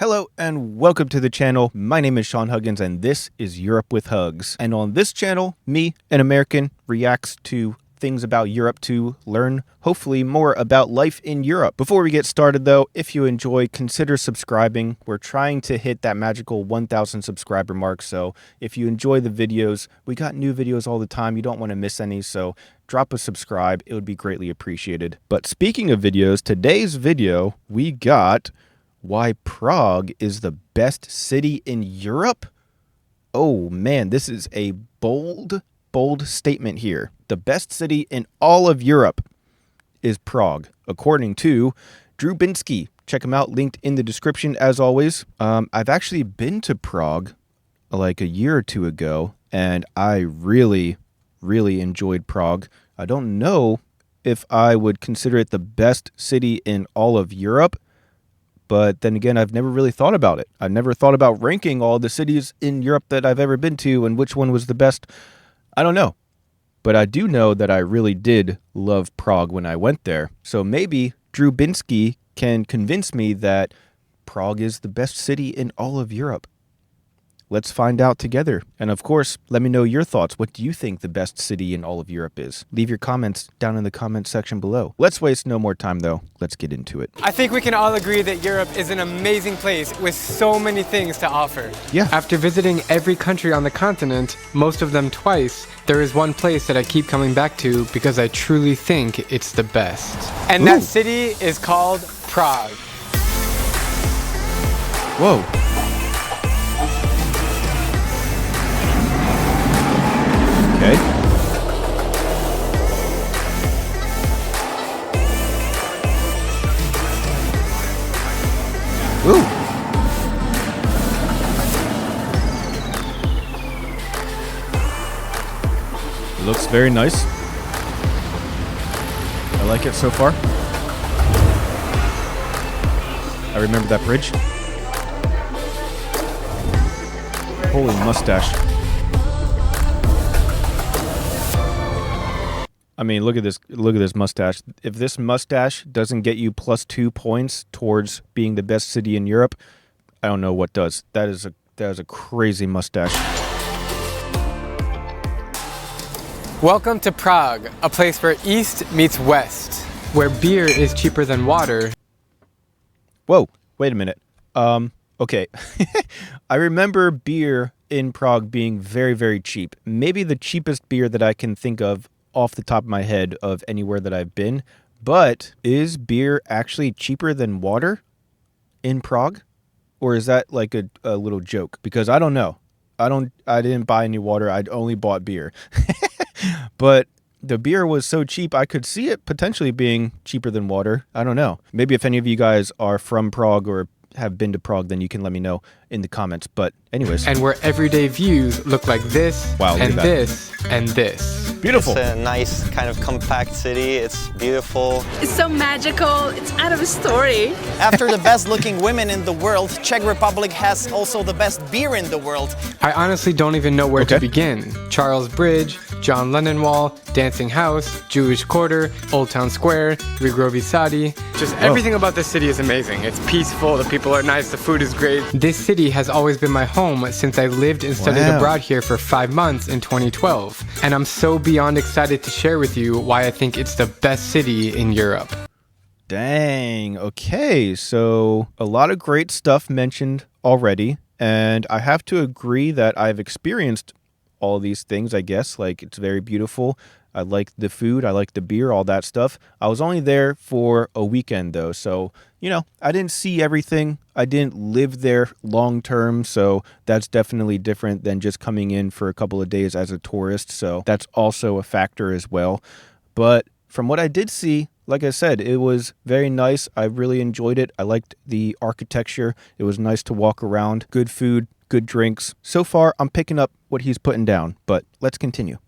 Hello and welcome to the channel. My name is Sean Huggins and this is Europe with Hugs. And on this channel, me, an American, reacts to things about Europe to learn, hopefully, more about life in Europe. Before we get started though, if you enjoy, consider subscribing. We're trying to hit that magical 1,000 subscriber mark, so if you enjoy the videos, we got new videos all the time. You don't want to miss any, so drop a subscribe. It would be greatly appreciated. But speaking of videos, today's video, we got why Prague is the best city in Europe. Oh man, this is a bold statement here. The best city in all of Europe is Prague, according to Drew Binsky. Check him out, linked in the description as always. I've actually been to Prague like a year or two ago, and I really enjoyed Prague. I don't know if I would consider it the best city in all of Europe, but then again, I've never really thought about it. I've never thought about ranking all the cities in Europe that I've ever been to and which one was the best. I don't know. But I do know that I really did love Prague when I went there. So maybe Drew Binsky can convince me that Prague is the best city in all of Europe. Let's find out together. And of course, let me know your thoughts. What do you think the best city in all of Europe is? Leave your comments down in the comment section below. Let's waste no more time though. Let's get into it. I think we can all agree that Europe is an amazing place with so many things to offer. Yeah. After visiting every country on the continent, most of them twice, there is one place that I keep coming back to because I truly think it's the best. And that city is called Prague. Whoa. Okay. Woo. It looks very nice. I like it so far. I remember that bridge. Holy mustache. I mean, look at this mustache. If this mustache doesn't get you +2 points towards being the best city in Europe, I don't know what does. That is a crazy mustache. Welcome to Prague, a place where East meets West, where beer is cheaper than water. Whoa, wait a minute. Okay. I remember beer in Prague being very cheap. Maybe the cheapest beer that I can think of off the top of my head of anywhere that I've been. But is beer actually cheaper than water in Prague? Or is that like a little joke? Because I don't know. I didn't buy any water. I'd only bought beer. But the beer was so cheap, I could see it potentially being cheaper than water. I don't know. Maybe if any of you guys are from Prague or have been to Prague, then you can let me know in the comments. But anyways. And where everyday views look like this, wow, and this, and this. Beautiful. It's a nice kind of compact city. It's beautiful. It's so magical. It's out of a story. After the best looking women in the world, Czech Republic has also the best beer in the world. I honestly don't even know where to begin. Charles Bridge, John Lennon Wall, Dancing House, Jewish Quarter, Old Town Square, Rigrovi Sadi. Just everything about this city is amazing. It's peaceful, the people are nice, the food is great. This city has always been my home since I lived and studied abroad here for 5 months in 2012. And I'm so beyond excited to share with you why I think it's the best city in Europe. Dang. Okay, so a lot of great stuff mentioned already, and I have to agree that I've experienced all these things, I guess. Like, it's very beautiful. I like the food. I like the beer, all that stuff. I was only there for a weekend, though. So, you know, I didn't see everything. I didn't live there long term. So that's definitely different than just coming in for a couple of days as a tourist. So that's also a factor as well. But from what I did see, like I said, it was very nice. I really enjoyed it. I liked the architecture. It was nice to walk around. Good food, good drinks. So far, I'm picking up what he's putting down, but let's continue.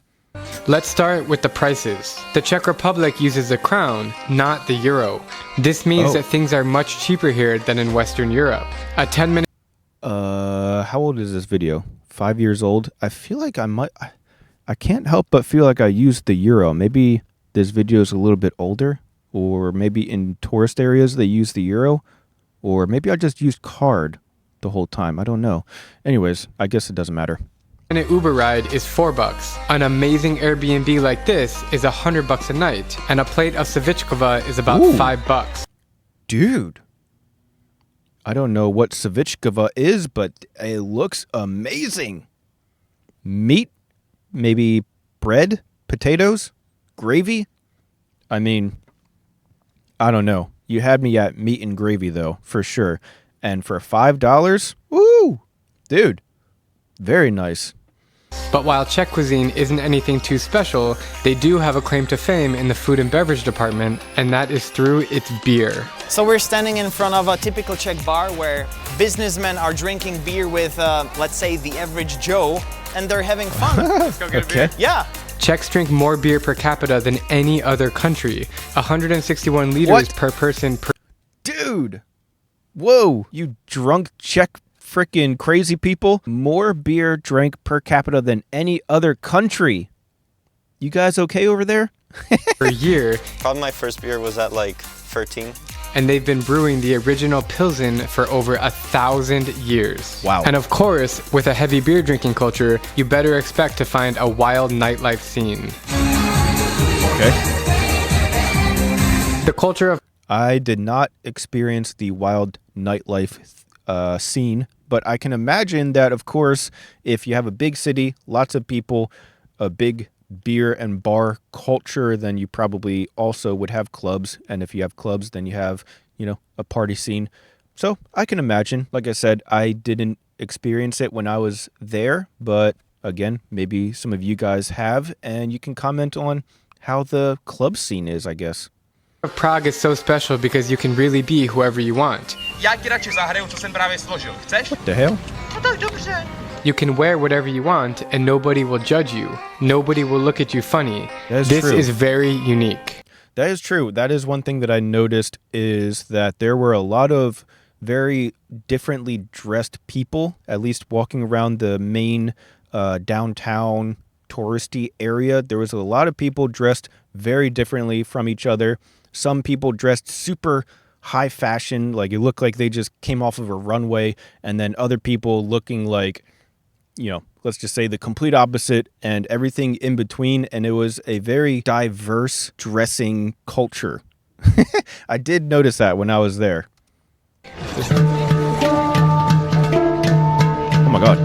Let's start with the prices. The Czech Republic uses the crown, not the euro. This means that things are much cheaper here than in Western Europe. A 10-minute... How old is this video? 5 years old? I feel like I can't help but feel like I used the euro. Maybe this video is a little bit older, or maybe in tourist areas they use the euro, or maybe I just used card the whole time. I don't know. Anyways, I guess it doesn't matter. And an Uber ride is $4. An amazing Airbnb like this is $100 a night, and a plate of cevichkova is about $5. Dude, I don't know what cevichkova is, but it looks amazing. Meat, maybe bread, potatoes, gravy. I mean, I don't know. You had me at meat and gravy though, for sure. And for $5, woo, dude, very nice. But while Czech cuisine isn't anything too special, they do have a claim to fame in the food and beverage department, and that is through its beer. So we're standing in front of a typical Czech bar where businessmen are drinking beer with, let's say, the average Joe, and they're having fun. Let's go get a beer. Yeah. Czechs drink more beer per capita than any other country. 161 liters per person per... Dude, whoa, you drunk Czech freaking crazy people. More beer drank per capita than any other country. You guys okay over there? per year. Probably my first beer was at like 13. And they've been brewing the original Pilsen for over 1,000 years. Wow. And of course, with a heavy beer drinking culture, you better expect to find a wild nightlife scene. Okay. The culture of... I did not experience the wild nightlife scene, but I can imagine that, of course, if you have a big city, lots of people, a big beer and bar culture, then you probably also would have clubs. And if you have clubs, then you have, you know, a party scene. So I can imagine, like I said, I didn't experience it when I was there, but again, maybe some of you guys have, and you can comment on how the club scene is, I guess. Prague is so special because you can really be whoever you want. What the hell? You can wear whatever you want and nobody will judge you. Nobody will look at you funny. This is very unique. That is true. That is one thing that I noticed, is that there were a lot of very differently dressed people, at least walking around the main downtown touristy area. There was a lot of people dressed very differently from each other. Some people dressed super high fashion, like it looked like they just came off of a runway, and then other people looking like, you know, let's just say the complete opposite, and everything in between. And it was a very diverse dressing culture. I did notice that when I was there. Oh my God.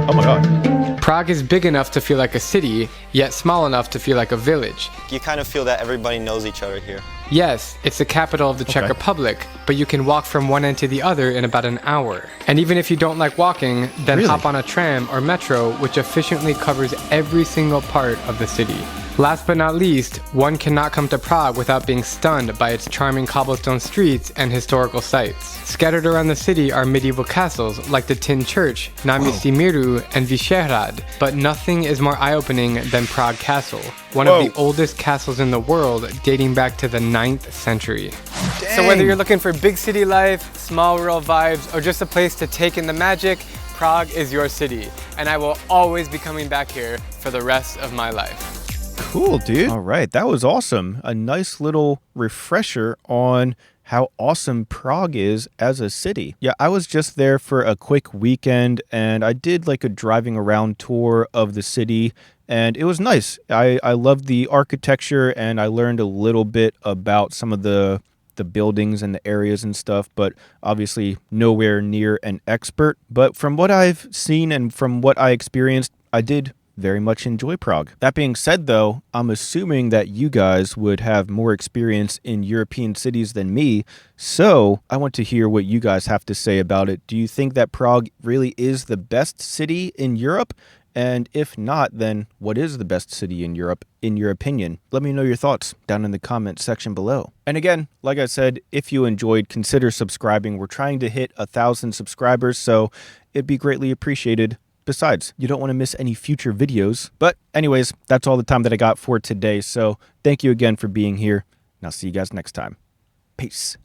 Oh my God. Prague is big enough to feel like a city, yet small enough to feel like a village. You kind of feel that everybody knows each other here. Yes, it's the capital of the Czech Republic, but you can walk from one end to the other in about an hour. And even if you don't like walking, then hop on a tram or metro, which efficiently covers every single part of the city. Last but not least, one cannot come to Prague without being stunned by its charming cobblestone streets and historical sites. Scattered around the city are medieval castles like the Tin Church, Náměstí Míru, and Vyšehrad, but nothing is more eye-opening than Prague Castle, one of the oldest castles in the world, dating back to the 9th century. Dang. So whether you're looking for big city life, small rural vibes, or just a place to take in the magic, Prague is your city, and I will always be coming back here for the rest of my life. Cool, dude. All right, that was awesome. A nice little refresher on how awesome Prague is as a city. Yeah, I was just there for a quick weekend, and I did like a driving around tour of the city, and it was nice. I loved the architecture, and I learned a little bit about some of the buildings and the areas and stuff, but obviously nowhere near an expert. But from what I've seen and from what I experienced, I did very much enjoy Prague. That being said, though, I'm assuming that you guys would have more experience in European cities than me, so I want to hear what you guys have to say about it. Do you think that Prague really is the best city in Europe? And if not, then what is the best city in Europe, in your opinion? Let me know your thoughts down in the comments section below. And again, like I said, if you enjoyed, consider subscribing. We're trying to hit 1,000 subscribers, so it'd be greatly appreciated. Besides, you don't want to miss any future videos. But anyways, that's all the time that I got for today. So thank you again for being here, and I'll see you guys next time. Peace.